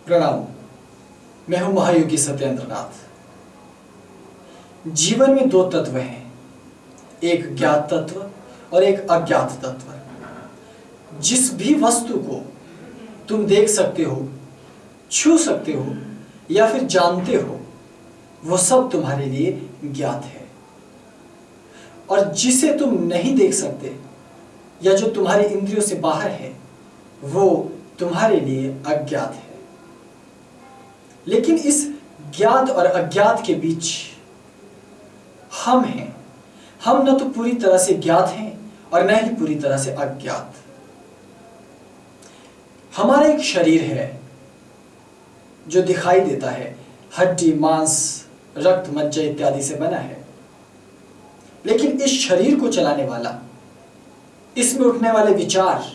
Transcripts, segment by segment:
प्रणाम। मैं हूं महायोगी सत्येंद्र नाथ। जीवन में दो तत्व हैं, एक ज्ञात तत्व और एक अज्ञात तत्व। जिस भी वस्तु को तुम देख सकते हो, छू सकते हो या फिर जानते हो, वो सब तुम्हारे लिए ज्ञात है। और जिसे तुम नहीं देख सकते या जो तुम्हारी इंद्रियों से बाहर है, वो तुम्हारे लिए अज्ञात है। लेकिन इस ज्ञात और अज्ञात के बीच हम हैं। हम न तो पूरी तरह से ज्ञात हैं और न ही पूरी तरह से अज्ञात। हमारा एक शरीर है जो दिखाई देता है, हड्डी, मांस, रक्त, मज्जा इत्यादि से बना है। लेकिन इस शरीर को चलाने वाला, इसमें उठने वाले विचार,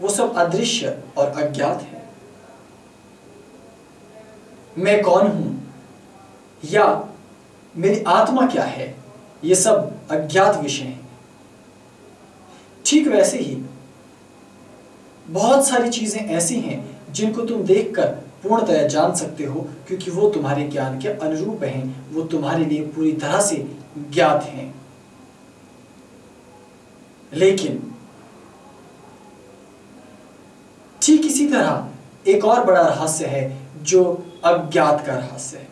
वो सब अदृश्य और अज्ञात है। मैं कौन हूं या मेरी आत्मा क्या है, ये सब अज्ञात विषय हैं। ठीक वैसे ही बहुत सारी चीजें ऐसी हैं जिनको तुम देखकर पूर्णतया जान सकते हो, क्योंकि वो तुम्हारे ज्ञान के अनुरूप हैं, वो तुम्हारे लिए पूरी तरह से ज्ञात हैं। लेकिन ठीक इसी तरह एक और बड़ा रहस्य है जो अज्ञात का रहस्य है।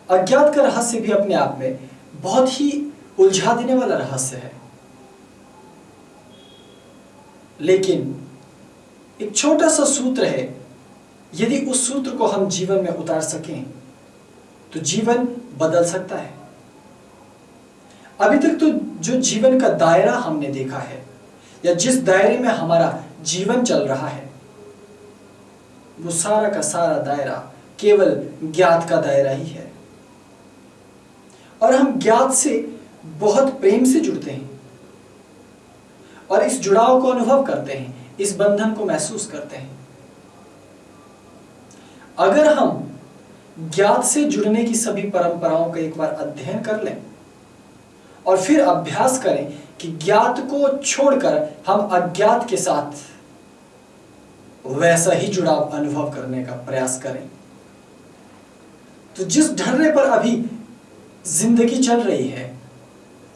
अज्ञात का रहस्य भी अपने आप में बहुत ही उलझा देने वाला रहस्य है। लेकिन एक छोटा सा सूत्र है, यदि उस सूत्र को हम जीवन में उतार सकें तो जीवन बदल सकता है। अभी तक तो जो जीवन का दायरा हमने देखा है या जिस दायरे में हमारा जीवन चल रहा है, वो सारा का सारा दायरा केवल ज्ञात का दायरा ही है। और हम ज्ञात से बहुत प्रेम से जुड़ते हैं और इस जुड़ाव को अनुभव करते हैं, इस बंधन को महसूस करते हैं। अगर हम ज्ञात से जुड़ने की सभी परंपराओं का एक बार अध्ययन कर लें और फिर अभ्यास करें कि ज्ञात को छोड़कर हम अज्ञात के साथ वैसा ही जुड़ाव अनुभव करने का प्रयास करें, तो जिस ढर्रे पर अभी जिंदगी चल रही है,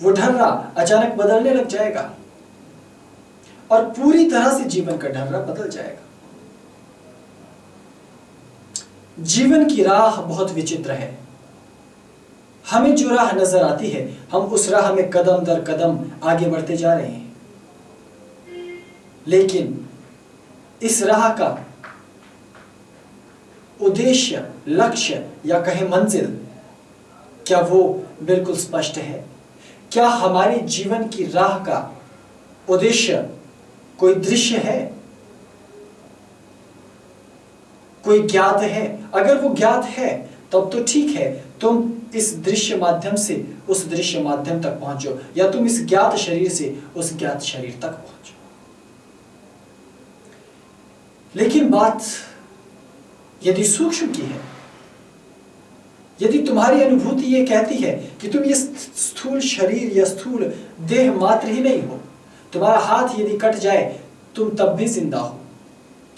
वो ढर्रा अचानक बदलने लग जाएगा और पूरी तरह से जीवन का ढर्रा बदल जाएगा। जीवन की राह बहुत विचित्र है। हमें जो राह नजर आती है, हम उस राह में कदम दर कदम आगे बढ़ते जा रहे हैं। लेकिन इस राह का उद्देश्य, लक्ष्य या कहें मंजिल, क्या वो बिल्कुल स्पष्ट है? क्या हमारे जीवन की राह का उद्देश्य कोई दृश्य है, कोई ज्ञात है? अगर वो ज्ञात है तब तो ठीक है, तुम इस दृश्य माध्यम से उस दृश्य माध्यम तक पहुंचो, या तुम इस ज्ञात शरीर से उस ज्ञात शरीर तक पहुंचो। लेकिन बात यदि सूक्ष्म की है, यदि तुम्हारी अनुभूति ये कहती है कि तुम ये स्थूल शरीर या स्थूल देह मात्र ही नहीं हो, तुम्हारा हाथ यदि कट जाए तुम तब भी जिंदा हो,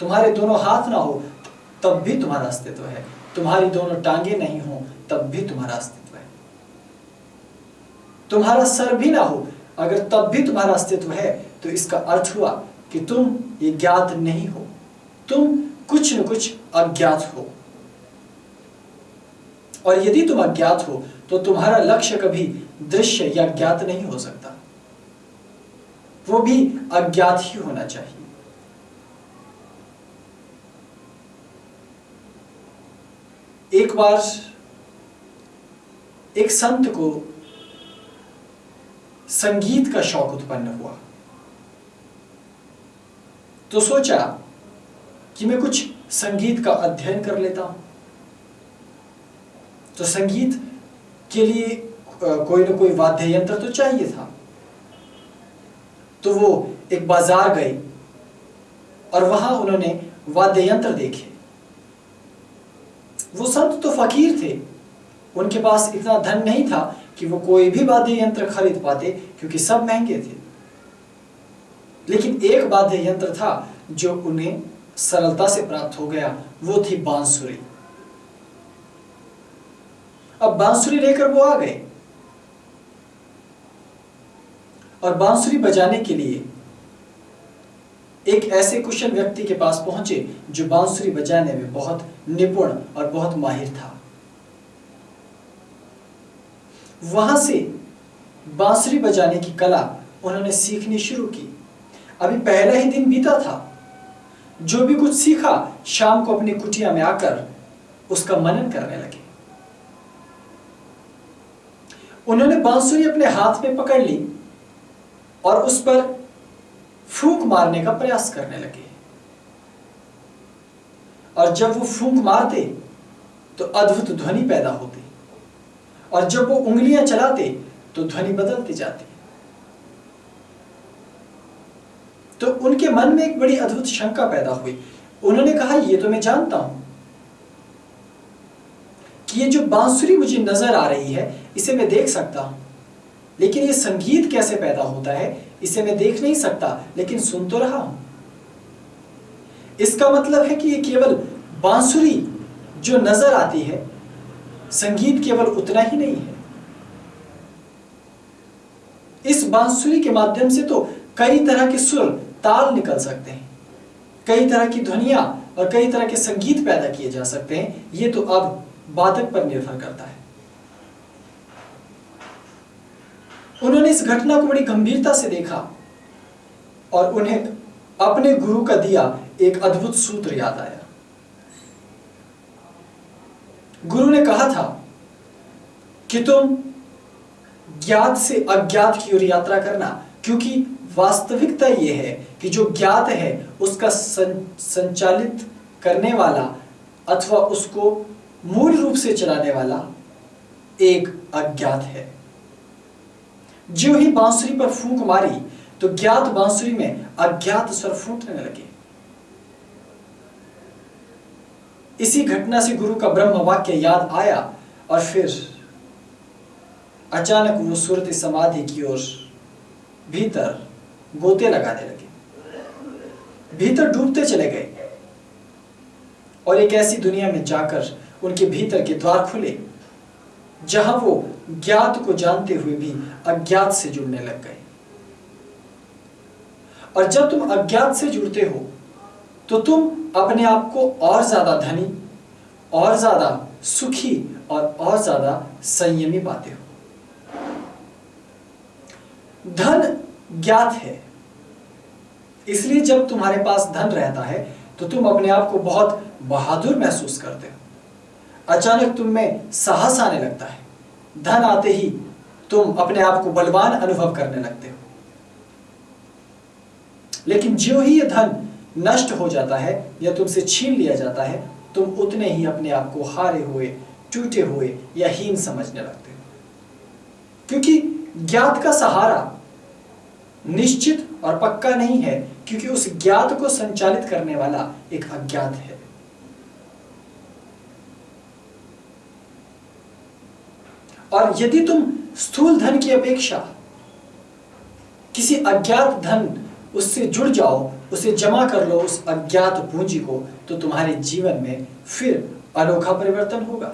तुम्हारे दोनों हाथ ना हो तब भी तुम्हारा अस्तित्व है, तुम्हारी दोनों टांगे नहीं हो तब भी तुम्हारा अस्तित्व है, तुम्हारा सर भी ना हो अगर तब भी तुम्हारा अस्तित्व है, तो इसका अर्थ हुआ कि तुम ये ज्ञात नहीं हो, तुम कुछ न कुछ अज्ञात हो। और यदि तुम अज्ञात हो तो तुम्हारा लक्ष्य कभी दृश्य या ज्ञात नहीं हो सकता, वो भी अज्ञात ही होना चाहिए। एक बार एक संत को संगीत का शौक उत्पन्न हुआ, तो सोचा कि मैं कुछ संगीत का अध्ययन कर लेता हूं। तो संगीत के लिए कोई ना कोई वाद्य यंत्र तो चाहिए था। तो वो एक बाजार गए और वहां उन्होंने वाद्य यंत्र देखे। वो संत तो फकीर थे, उनके पास इतना धन नहीं था कि वो कोई भी वाद्य यंत्र खरीद पाते, क्योंकि सब महंगे थे। लेकिन एक वाद्य यंत्र था जो उन्हें सरलता से प्राप्त हो गया, वो थी बांसुरी। अब बांसुरी लेकर वो आ गए और बांसुरी बजाने के लिए एक ऐसे कुशल व्यक्ति के पास पहुंचे जो बांसुरी बजाने में बहुत निपुण और बहुत माहिर था। वहां से बांसुरी बजाने की कला उन्होंने सीखनी शुरू की। अभी पहला ही दिन बीता था, जो भी कुछ सीखा शाम को अपनी कुटिया में आकर उसका मनन करने लगे। उन्होंने बांसुरी अपने हाथ में पकड़ ली और उस पर फूंक मारने का प्रयास करने लगे। और जब वो फूंक मारते तो अद्भुत ध्वनि पैदा होती, और जब वो उंगलियां चलाते तो ध्वनि बदलती जाती। तो उनके मन में एक बड़ी अद्भुत शंका पैदा हुई। उन्होंने कहा, ये तो मैं जानता हूं कि ये जो बांसुरी मुझे नजर आ रही है इसे मैं देख सकता हूं, लेकिन ये संगीत कैसे पैदा होता है इसे मैं देख नहीं सकता, लेकिन सुन तो रहा हूं। इसका मतलब है कि ये केवल बांसुरी जो नजर आती है, संगीत केवल उतना ही नहीं है। इस बांसुरी के माध्यम से तो कई तरह के सुर ताल निकल सकते हैं, कई तरह की ध्वनियां और कई तरह के संगीत पैदा किए जा सकते हैं। ये तो अब वादक पर निर्भर करता है। उन्होंने इस घटना को बड़ी गंभीरता से देखा और उन्हें अपने गुरु का दिया एक अद्भुत सूत्र याद आया। गुरु ने कहा था कि तुम ज्ञात से अज्ञात की ओर यात्रा करना, क्योंकि वास्तविकता यह है कि जो ज्ञात है उसका संचालित करने वाला अथवा उसको मूल रूप से चलाने वाला एक अज्ञात है। जो ही बांसुरी पर फूंक मारी तो ज्ञात बांसुरी में अज्ञात स्वर फूटने लगे। इसी घटना से गुरु का ब्रह्म वाक्य याद आया और फिर अचानक वो सुरत समाधि की ओर भीतर गोते लगाने लगे, भीतर डूबते चले गए और एक ऐसी दुनिया में जाकर उनके भीतर के द्वार खुले जहां वो ज्ञात को जानते हुए भी अज्ञात से जुड़ने लग गए। और जब तुम अज्ञात से जुड़ते हो तो तुम अपने आप को और ज्यादा धनी, और ज्यादा सुखी और ज्यादा संयमी पाते हो। धन ज्ञात है, इसलिए जब तुम्हारे पास धन रहता है तो तुम अपने आप को बहुत बहादुर महसूस करते हो। अचानक तुम में साहस आने लगता है। धन आते ही तुम अपने आप को बलवान अनुभव करने लगते हो। लेकिन जो ही ये धन नष्ट हो जाता है या तुमसे छीन लिया जाता है, तुम उतने ही अपने आप को हारे हुए, टूटे हुए या हीन समझने लगते हो, क्योंकि ज्ञात का सहारा निश्चित और पक्का नहीं है, क्योंकि उस ज्ञात को संचालित करने वाला एक अज्ञात है। और यदि तुम स्थूल धन की अपेक्षा किसी अज्ञात धन उससे जुड़ जाओ, उसे जमा कर लो, उस अज्ञात पूंजी को, तो तुम्हारे जीवन में फिर अनोखा परिवर्तन होगा।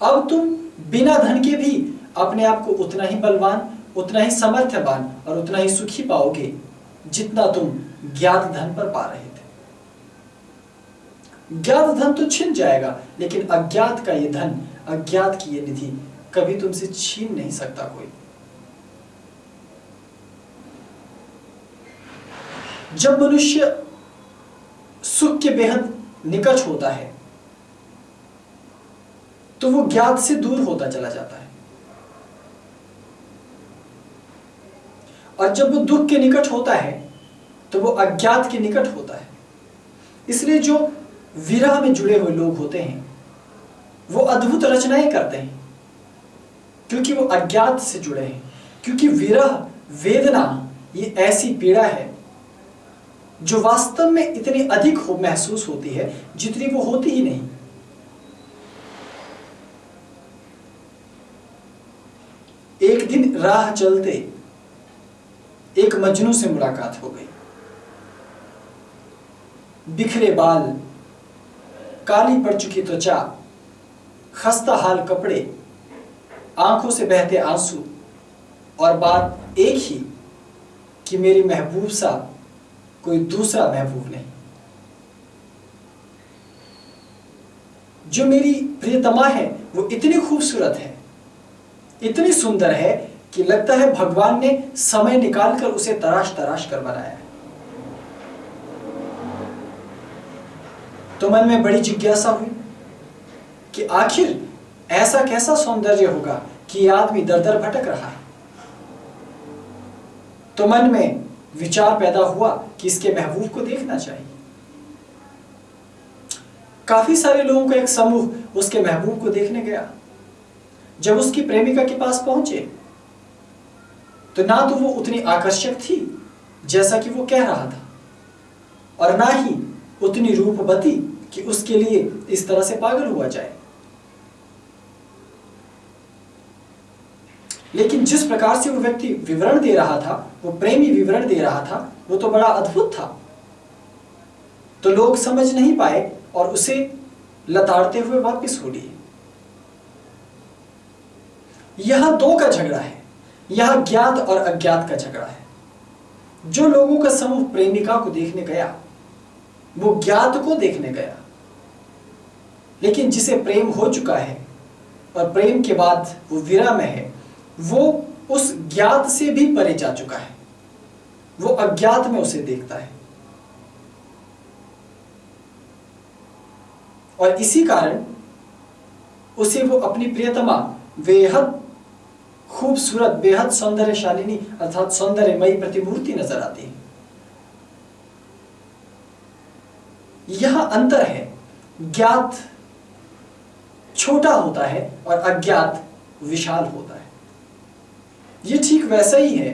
अब तुम बिना धन के भी अपने आप को उतना ही बलवान, उतना ही समर्थवान और उतना ही सुखी पाओगे जितना तुम ज्ञात धन पर पा रहे थे। ज्ञात धन तो छिन जाएगा, लेकिन अज्ञात का ये धन, अज्ञात की ये निधि कभी तुमसे छीन नहीं सकता कोई। जब मनुष्य सुख के बेहद निकट होता है तो वो ज्ञात से दूर होता चला जाता है, और जब वो दुख के निकट होता है तो वो अज्ञात के निकट होता है। इसलिए जो विरह में जुड़े हुए लोग होते हैं वो अद्भुत रचनाएं करते हैं, क्योंकि वो अज्ञात से जुड़े हैं। क्योंकि विरह, वेदना ये ऐसी पीड़ा है जो वास्तव में इतनी अधिक महसूस होती है जितनी वो होती ही नहीं। एक दिन राह चलते एक मजनू से मुलाकात हो गई। बिखरे बाल, काली पड़ चुकी त्वचा, खस्ता हाल कपड़े, आंखों से बहते आंसू, और बात एक ही कि मेरी महबूब सा कोई दूसरा महबूब नहीं। जो मेरी प्रियतमा है वो इतनी खूबसूरत है, इतनी सुंदर है कि लगता है भगवान ने समय निकालकर उसे तराश तराश कर बनाया है। तो मन में बड़ी जिज्ञासा हुई कि आखिर ऐसा कैसा सौंदर्य होगा कि ये आदमी दर दर भटक रहा है। तो मन में विचार पैदा हुआ कि इसके महबूब को देखना चाहिए। काफी सारे लोगों का एक समूह उसके महबूब को देखने गया। जब उसकी प्रेमिका के पास पहुंचे तो ना तो वो उतनी आकर्षक थी जैसा कि वो कह रहा था, और ना ही उतनी रूपवती कि उसके लिए इस तरह से पागल हुआ जाए। लेकिन जिस प्रकार से वो व्यक्ति विवरण दे रहा था, वो प्रेमी विवरण दे रहा था, वो तो बड़ा अद्भुत था। तो लोग समझ नहीं पाए और उसे लताड़ते हुए वापस हो लिए। यहां दो का झगड़ा है, यहां ज्ञात और अज्ञात का झगड़ा है। जो लोगों का समूह प्रेमिका को देखने गया वो ज्ञात को देखने गया, लेकिन जिसे प्रेम हो चुका है और प्रेम के बाद वो विरह में है, वो उस ज्ञात से भी परे जा चुका है। वो अज्ञात में उसे देखता है। और इसी कारण उसे वो अपनी प्रियतमा बेहद खूबसूरत, बेहद सौंदर्यशालिनी अर्थात सौंदर्यमयी प्रतिमूर्ति नजर आती है। यह अंतर है, ज्ञात छोटा होता है और अज्ञात विशाल होता है। यह ठीक वैसा ही है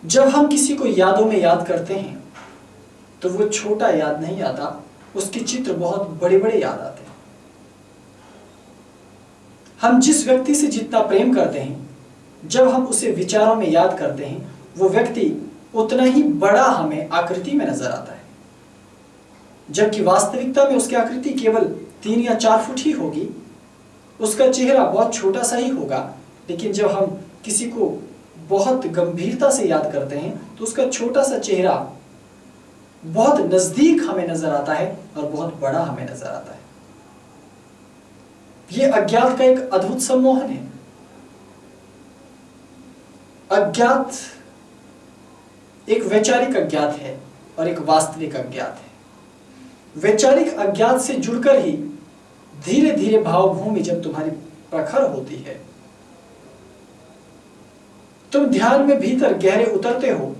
जब हम किसी को यादों में याद करते हैं तो वो छोटा याद नहीं आता, उसके चित्र बहुत बड़े बड़े याद आते हैं। हम जिस व्यक्ति से जितना प्रेम करते हैं, जब हम उसे विचारों में याद करते हैं, वो व्यक्ति उतना ही बड़ा हमें आकृति में नजर आता है, जबकि वास्तविकता में उसकी आकृति केवल 3 या 4 फुट ही होगी। उसका चेहरा बहुत छोटा सा ही होगा। लेकिन जब हम किसी को बहुत गंभीरता से याद करते हैं तो उसका छोटा सा चेहरा बहुत नजदीक हमें नजर आता है और बहुत बड़ा हमें नजर आता है। यह अज्ञात का एक अद्भुत सम्मोहन है। अज्ञात एक वैचारिक अज्ञात है और एक वास्तविक अज्ञात है। वैचारिक अज्ञात से जुड़कर ही धीरे धीरे भावभूमि जब तुम्हारी प्रखर होती है, तुम ध्यान में भीतर गहरे उतरते हो,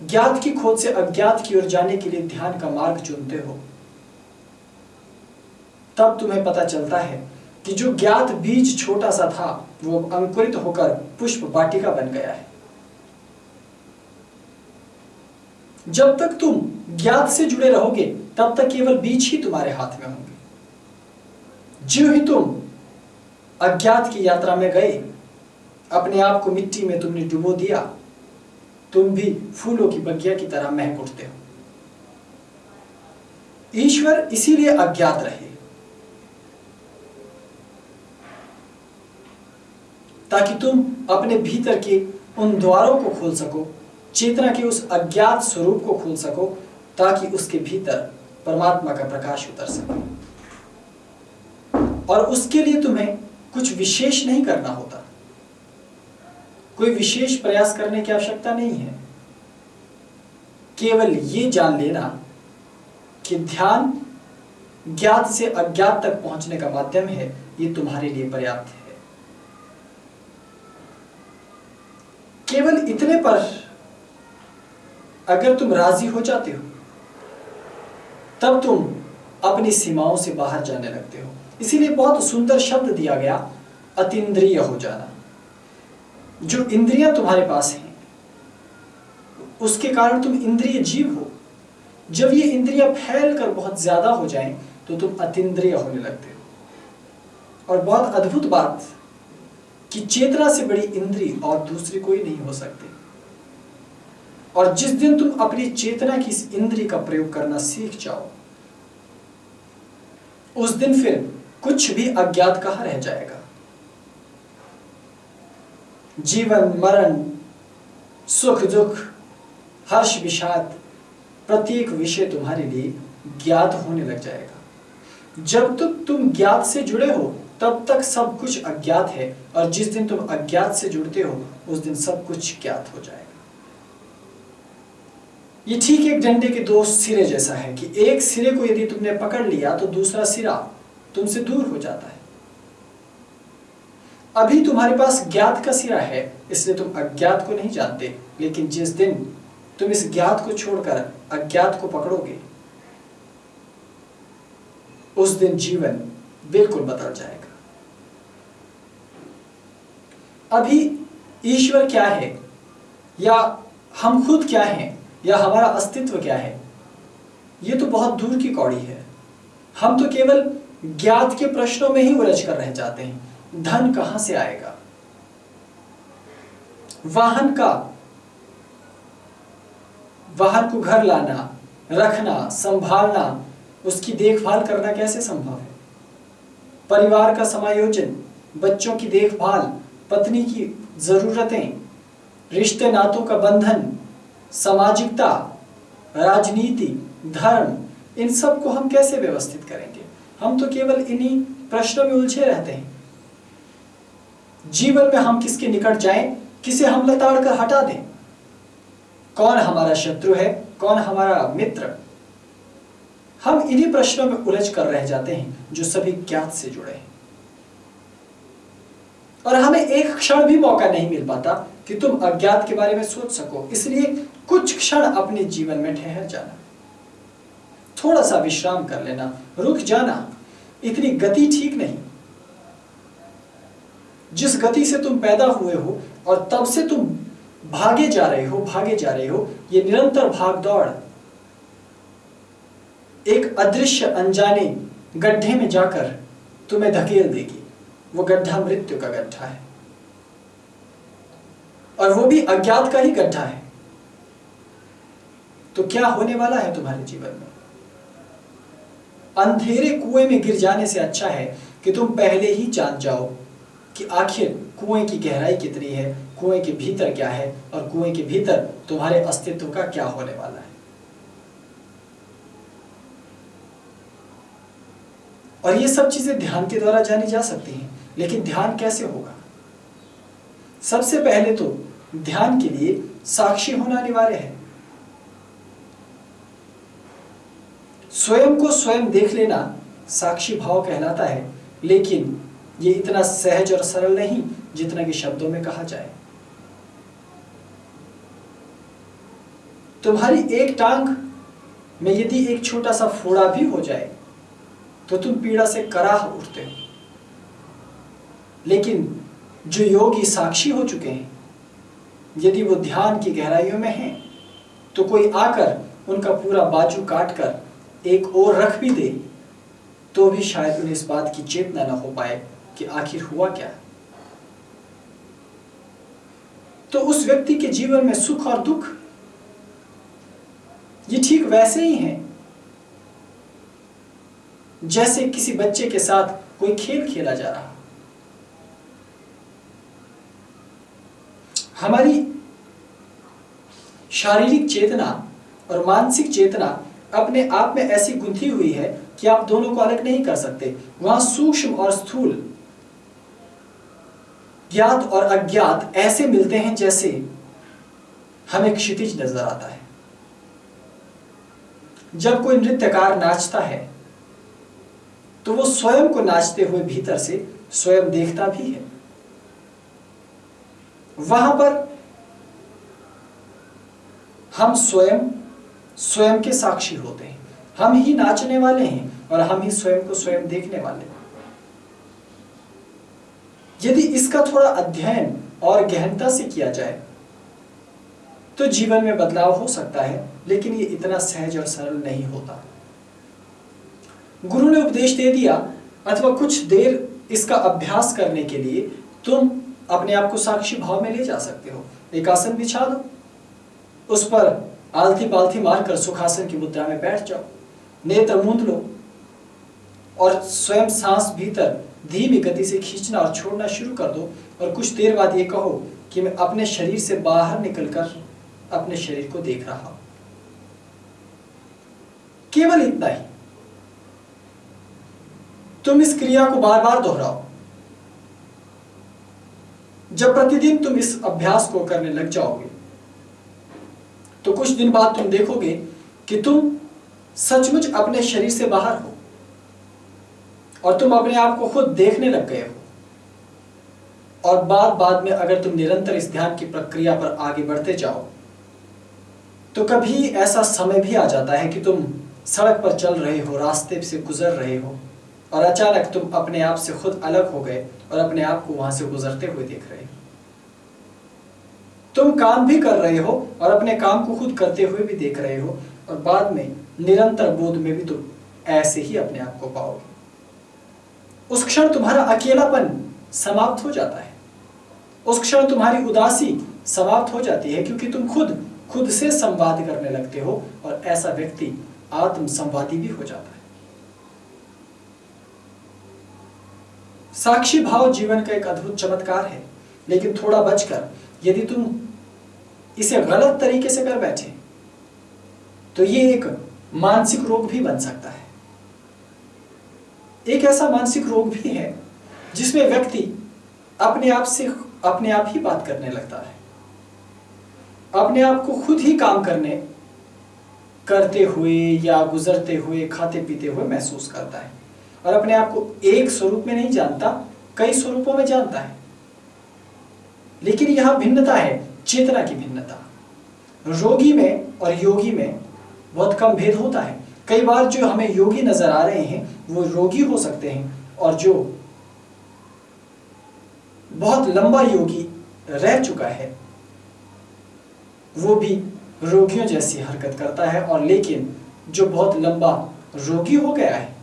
ज्ञात की खोज से अज्ञात की ओर जाने के लिए ध्यान का मार्ग चुनते हो, तब तुम्हें पता चलता है कि जो ज्ञात बीज छोटा सा था वो अंकुरित होकर पुष्प वाटिका बन गया है। जब तक तुम ज्ञात से जुड़े रहोगे तब तक केवल बीज ही तुम्हारे हाथ में होंगे। ज्यों ही तुम अज्ञात की यात्रा में गए, अपने आप को मिट्टी में तुमने डुबो दिया, तुम भी फूलों की बगिया की तरह महक उठते हो। ईश्वर इसीलिए अज्ञात रहे ताकि तुम अपने भीतर के उन द्वारों को खोल सको, चेतना के उस अज्ञात स्वरूप को खोल सको, ताकि उसके भीतर परमात्मा का प्रकाश उतर सके। और उसके लिए तुम्हें कुछ विशेष नहीं करना होता, कोई विशेष प्रयास करने की आवश्यकता नहीं है। केवल ये जान लेना कि ध्यान ज्ञात से अज्ञात तक पहुंचने का माध्यम है, ये तुम्हारे लिए पर्याप्त है। केवल इतने पर अगर तुम राजी हो जाते हो तब तुम अपनी सीमाओं से बाहर जाने लगते हो। इसीलिए बहुत सुंदर शब्द दिया गया, अतीन्द्रिय हो जाना। जो इंद्रियां तुम्हारे पास हैं उसके कारण तुम इंद्रिय जीव हो। जब ये इंद्रियां फैल कर बहुत ज्यादा हो जाएं तो तुम अतीन्द्रिय होने लगते हो। और बहुत अद्भुत बात कि चेतना से बड़ी इंद्रिय और दूसरी कोई नहीं हो सकती। और जिस दिन तुम अपनी चेतना की इस इंद्रिय का प्रयोग करना सीख जाओ, उस दिन फिर कुछ भी अज्ञात कहां रह जाएगा। जीवन मरण, सुख दुख, हर्ष विषाद, प्रत्येक विषय तुम्हारे लिए ज्ञात होने लग जाएगा। जब तक तुम ज्ञात से जुड़े हो तब तक सब कुछ अज्ञात है, और जिस दिन तुम अज्ञात से जुड़ते हो उस दिन सब कुछ ज्ञात हो जाएगा। ये ठीक एक डंडे के दो सिरे जैसा है कि एक सिरे को यदि तुमने पकड़ लिया तो दूसरा सिरा तुमसे दूर हो जाता है। अभी तुम्हारे पास ज्ञात का सिरा है, इसलिए तुम अज्ञात को नहीं जानते, लेकिन जिस दिन तुम इस ज्ञात को छोड़कर अज्ञात को पकड़ोगे उस दिन जीवन बिल्कुल बदल जाएगा। अभी ईश्वर क्या है, या हम खुद क्या हैं, या हमारा अस्तित्व क्या है, ये तो बहुत दूर की कौड़ी है। हम तो केवल ज्ञात के प्रश्नों में ही उलझ कर रह जाते हैं। धन कहां से आएगा, वाहन को घर लाना, रखना, संभालना, उसकी देखभाल करना कैसे संभव है। परिवार का समायोजन, बच्चों की देखभाल, पत्नी की जरूरतें, रिश्ते नातों का बंधन, सामाजिकता, राजनीति, धर्म, इन सब को हम कैसे व्यवस्थित करेंगे। हम तो केवल इन्हीं प्रश्नों में उलझे रहते हैं। जीवन में हम किसके निकट जाएं, किसे हम लताड़ कर हटा दें, कौन हमारा शत्रु है, कौन हमारा मित्र, हम इन्हीं प्रश्नों में उलझ कर रह जाते हैं जो सभी ज्ञात से जुड़े हैं। और हमें एक क्षण भी मौका नहीं मिल पाता कि तुम अज्ञात के बारे में सोच सको। इसलिए कुछ क्षण अपने जीवन में ठहर जाना, थोड़ा सा विश्राम कर लेना, रुक जाना। इतनी गति ठीक नहीं। जिस गति से तुम पैदा हुए हो और तब से तुम भागे जा रहे हो, ये निरंतर भाग दौड़ एक अदृश्य अनजाने गड्ढे में जाकर तुम्हें धकेल देगी। वो गड्ढा मृत्यु का गड्ढा है, और वो भी अज्ञात का ही गड्ढा है। तो क्या होने वाला है तुम्हारे जीवन में? अंधेरे कुएं में गिर जाने से अच्छा है कि तुम पहले ही जान जाओ कि आखिर कुएं की गहराई कितनी है, कुएं के भीतर क्या है, और कुएं के भीतर तुम्हारे अस्तित्व का क्या होने वाला है। और ये सब चीजें ध्यान के द्वारा जानी जा सकती हैं, लेकिन ध्यान कैसे होगा? सबसे पहले तो ध्यान के लिए साक्षी होना अनिवार्य है। स्वयं को स्वयं देख लेना साक्षी भाव कहलाता है, लेकिन ये इतना सहज और सरल नहीं जितना कि शब्दों में कहा जाए। तुम्हारी एक टांग में यदि एक छोटा सा फोड़ा भी हो जाए तो तुम पीड़ा से कराह उठते हो, लेकिन जो योगी साक्षी हो चुके हैं, यदि वो ध्यान की गहराइयों में हैं, तो कोई आकर उनका पूरा बाजू काट कर एक ओर रख भी दे तो भी शायद उन्हें इस बात की चेतना न हो पाए कि आखिर हुआ क्या। तो उस व्यक्ति के जीवन में सुख और दुख ये ठीक वैसे ही हैं जैसे किसी बच्चे के साथ कोई खेल खेला जा रहा। हमारी शारीरिक चेतना और मानसिक चेतना अपने आप में ऐसी गुंथी हुई है कि आप दोनों को अलग नहीं कर सकते। वहां सूक्ष्म और स्थूल, ज्ञात और अज्ञात ऐसे मिलते हैं जैसे हमें क्षितिज नजर आता है। जब कोई नृत्यकार नाचता है तो वो स्वयं को नाचते हुए भीतर से स्वयं देखता भी है। वहां पर हम स्वयं के साक्षी होते हैं। हम ही नाचने वाले हैं और हम ही स्वयं को स्वयं देखने वाले हैं। यदि इसका थोड़ा अध्ययन और गहनता से किया जाए तो जीवन में बदलाव हो सकता है, लेकिन ये इतना सहज और सरल नहीं होता। गुरु ने उपदेश दे दिया अथवा कुछ देर इसका अभ्यास करने के लिए तुम अपने आप को साक्षी भाव में ले जा सकते हो। एक आसन बिछा दो, उस पर आलती पालती मारकर सुखासन की मुद्रा में बैठ जाओ, नेत्र मूंद लो और स्वयं सांस भीतर धीमी गति से खींचना और छोड़ना शुरू कर दो। और कुछ देर बाद ये कहो कि मैं अपने शरीर से बाहर निकलकर अपने शरीर को देख रहा हूं। केवल इतना ही। तुम इस क्रिया को बार बार दोहराओ। जब प्रतिदिन तुम इस अभ्यास को करने लग जाओगे तो कुछ दिन बाद तुम देखोगे कि तुम सचमुच अपने शरीर से बाहर हो और तुम अपने आप को खुद देखने लग गए हो। और बाद में अगर तुम निरंतर इस ध्यान की प्रक्रिया पर आगे बढ़ते जाओ तो कभी ऐसा समय भी आ जाता है कि तुम सड़क पर चल रहे हो, रास्ते से गुजर रहे हो और अचानक तुम अपने आप से खुद अलग हो गए और अपने आप को वहां से गुजरते हुए देख रहे हो। तुम काम भी कर रहे हो और अपने काम को खुद करते हुए भी देख रहे हो और बाद में निरंतर बोध में भी तुम ऐसे ही अपने आप को पाओगे। उस क्षण तुम्हारा अकेलापन समाप्त हो जाता है। उस क्षण तुम्हारी उदासी समाप्त हो जाती है, क्योंकि तुम खुद से संवाद करने लगते हो और ऐसा व्यक्ति आत्म संवादी भी हो जाता है। साक्षी भाव जीवन का एक अद्भुत चमत्कार है, लेकिन थोड़ा बचकर यदि तुम इसे गलत तरीके से कर बैठे तो ये एक मानसिक रोग भी बन सकता है। एक ऐसा मानसिक रोग भी है जिसमें व्यक्ति अपने आप से अपने आप ही बात करने लगता है, अपने आप को खुद ही काम करते हुए या गुजरते हुए, खाते पीते हुए महसूस करता है और अपने आप को एक स्वरूप में नहीं जानता, कई स्वरूपों में जानता है। लेकिन यह भिन्नता है चेतना की भिन्नता। रोगी में और योगी में बहुत कम भेद होता है। कई बार जो हमें योगी नजर आ रहे हैं वो रोगी हो सकते हैं और जो बहुत लंबा योगी रह चुका है वो भी रोगियों जैसी हरकत करता है। और लेकिन जो बहुत लंबा रोगी हो गया है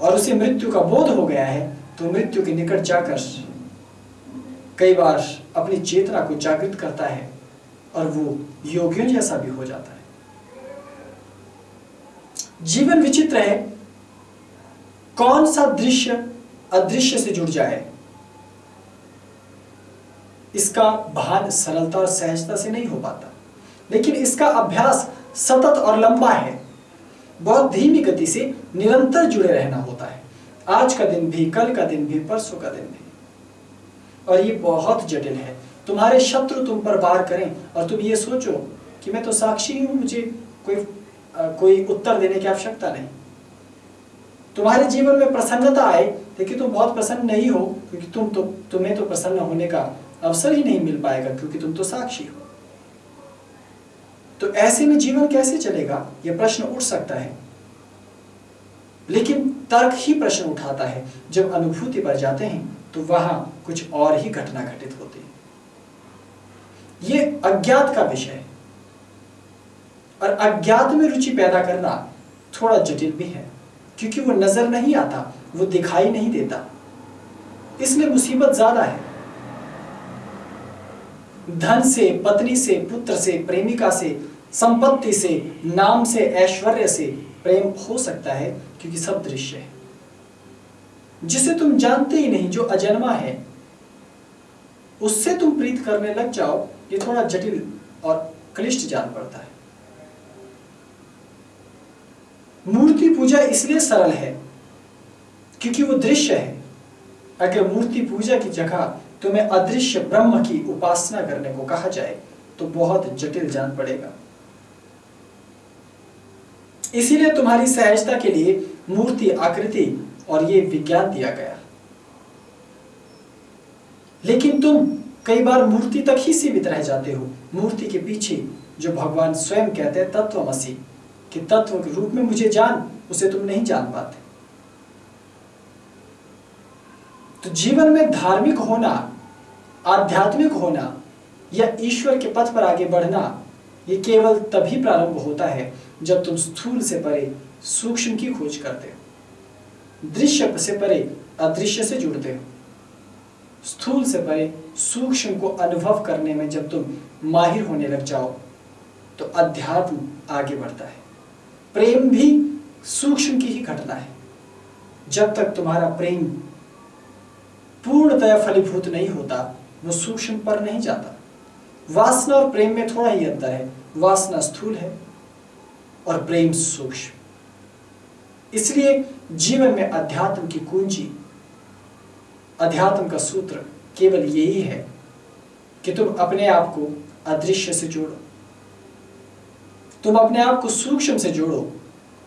और उसे मृत्यु का बोध हो गया है तो मृत्यु के निकट जाकर कई बार अपनी चेतना को जागृत करता है और वो योगियों जैसा भी हो जाता है। जीवन विचित्र है। कौन सा दृश्य अदृश्य से जुड़ जाए इसका भान सरलता और सहजता से नहीं हो पाता, लेकिन इसका अभ्यास सतत और लंबा है। बहुत धीमी गति से निरंतर जुड़े रहना होता है, आज का दिन भी, कल का दिन भी, परसों का दिन भी। और ये बहुत जटिल है। तुम्हारे शत्रु तुम पर वार करें और तुम ये सोचो कि मैं तो साक्षी हूं, मुझे कोई उत्तर देने की आवश्यकता नहीं। तुम्हारे जीवन में प्रसन्नता आए लेकिन तुम बहुत प्रसन्न नहीं हो, क्योंकि तुम्हें तो प्रसन्न होने का अवसर ही नहीं मिल पाएगा, क्योंकि तुम तो साक्षी हो। तो ऐसे में जीवन कैसे चलेगा, यह प्रश्न उठ सकता है। लेकिन तर्क ही प्रश्न उठाता है। जब अनुभूति पर जाते हैं तो वहां कुछ और ही घटना घटित होती है। यह अज्ञात का विषय है और अज्ञात में रुचि पैदा करना थोड़ा जटिल भी है, क्योंकि वो नजर नहीं आता, वो दिखाई नहीं देता, इसलिए मुसीबत ज्यादा है। धन से, पत्नी से, पुत्र से, प्रेमिका से, संपत्ति से, नाम से, ऐश्वर्य से प्रेम हो सकता है, क्योंकि सब दृश्य है। जिसे तुम जानते ही नहीं, जो अजन्मा है, उससे तुम प्रीत करने लग जाओ, ये थोड़ा जटिल और क्लिष्ट जान पड़ता है। मूर्ति पूजा इसलिए सरल है क्योंकि वो दृश्य है। अगर मूर्ति पूजा की जगह तुम्हें अदृश्य ब्रह्म की उपासना करने को कहा जाए तो बहुत जटिल जान पड़ेगा। इसीलिए तुम्हारी सहजता के लिए मूर्ति, आकृति और ये विज्ञान दिया गया। लेकिन तुम कई बार मूर्ति तक ही सीमित रह जाते हो। मूर्ति के पीछे जो भगवान स्वयं कहते हैं तत्वमसि, कि तत्व के रूप में मुझे जान, उसे तुम नहीं जान पाते। तो जीवन में धार्मिक होना, आध्यात्मिक होना या ईश्वर के पथ पर आगे बढ़ना, ये केवल तभी प्रारंभ होता है जब तुम स्थूल से परे सूक्ष्म की खोज करते हो, दृश्य से परे अदृश्य से जुड़ते हो, स्थूल से परे सूक्ष्म को अनुभव करने में जब तुम माहिर होने लग जाओ तो अध्यात्म आगे बढ़ता है। प्रेम भी सूक्ष्म की ही घटना है। जब तक तुम्हारा प्रेम पूर्णतः फलीभूत नहीं होता, वो सूक्ष्म पर नहीं जाता। वासना और प्रेम में थोड़ा ही अंतर है। वासना स्थूल है और प्रेम सूक्ष्म। इसलिए जीवन में अध्यात्म की कुंजी, अध्यात्म का सूत्र केवल यही है कि तुम अपने आप को अदृश्य से जोड़ो, तुम अपने आप को सूक्ष्म से जोड़ो।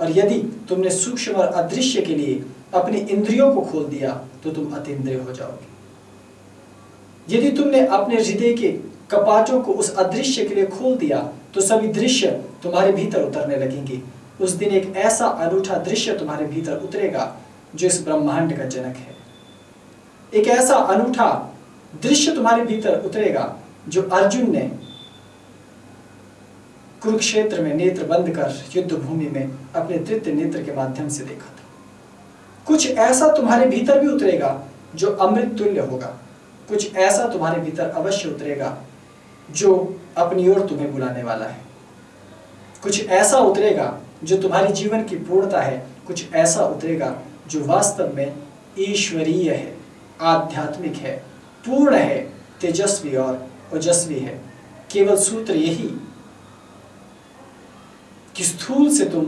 और यदि तुमने सूक्ष्म और अदृश्य के लिए अपनी इंद्रियों को खोल दिया तो तुम अतीन्द्रिय हो जाओगे। यदि तुमने अपने हृदय के कपाटों को उस अदृश्य के लिए खोल दिया तो सभी दृश्य तुम्हारे भीतर उतरने लगेंगे। उस दिन एक ऐसा अनूठा दृश्य तुम्हारे भीतर उतरेगा जो इस ब्रह्मांड का जनक है। एक ऐसा अनूठा दृश्य तुम्हारे भीतर उतरेगा जो अर्जुन ने कुरुक्षेत्र में नेत्र बंद कर युद्ध भूमि में अपने तृतीय नेत्र के माध्यम से देखा था। कुछ ऐसा तुम्हारे भीतर भी उतरेगा जो अमृत तुल्य होगा। कुछ ऐसा तुम्हारे भीतर अवश्य उतरेगा जो अपनी ओर तुम्हें बुलाने वाला है। कुछ ऐसा उतरेगा जो तुम्हारी जीवन की पूर्णता है। कुछ ऐसा उतरेगा जो वास्तव में ईश्वरीय है, आध्यात्मिक है, पूर्ण है, तेजस्वी और ओजस्वी है। केवल सूत्र यही कि स्थूल से तुम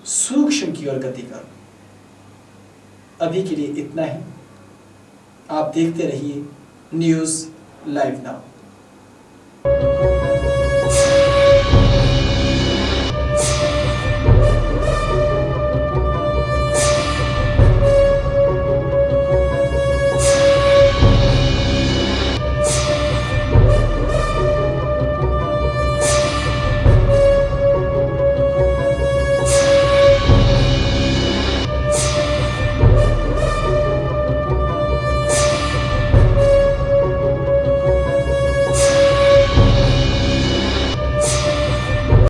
सूक्ष्म की ओर गति करो। अभी के लिए इतना ही। आप देखते रहिए न्यूज़ लाइव नाउ।